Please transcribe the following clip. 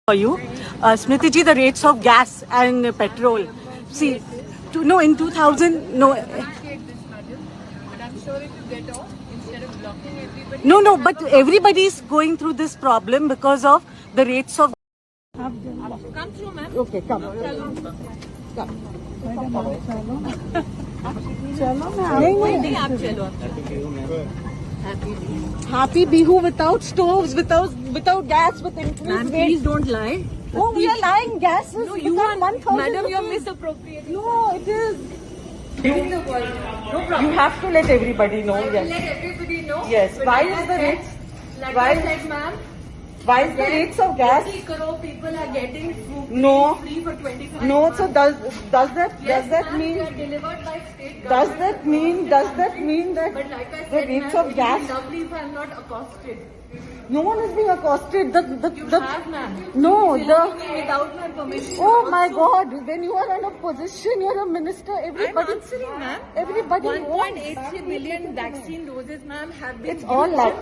For you, Smriti ji, the rates of gas and petrol. See, in 2000, no. But I'm sure if you get off, instead of blocking everybody. No, but everybody is going through this problem because of the rates of. Come through, ma'am. Okay, come. नहीं आप चलो Happy Bihu without stoves, without gas, with increased Ma'am, rates. please don't lie. Oh, we are lying. Gas is You are, 1,000 madam, you're rupees. misappropriating. No, it is. The world. No problem. You have to let everybody know. Yes. Let everybody know. Yes. But Why like is I the said- rates? Like why- I said, ma'am, Why is the rates of gas? 30 crore people are getting food No. free for 25 No. months. So does that Yes, mean? they are delivered by state Does government. that mean that But like I the said, rates ma'am, of it gas? would be lovely if I'm not accosted. No one is being accosted. You have, ma'am. No, Filming me without my permission. Oh my Also, God! When you are in a position, you're a minister. I'm Everybody, answering, ma'am. everybody. 1.83 billion vaccine doses, ma'am, have been It's all like.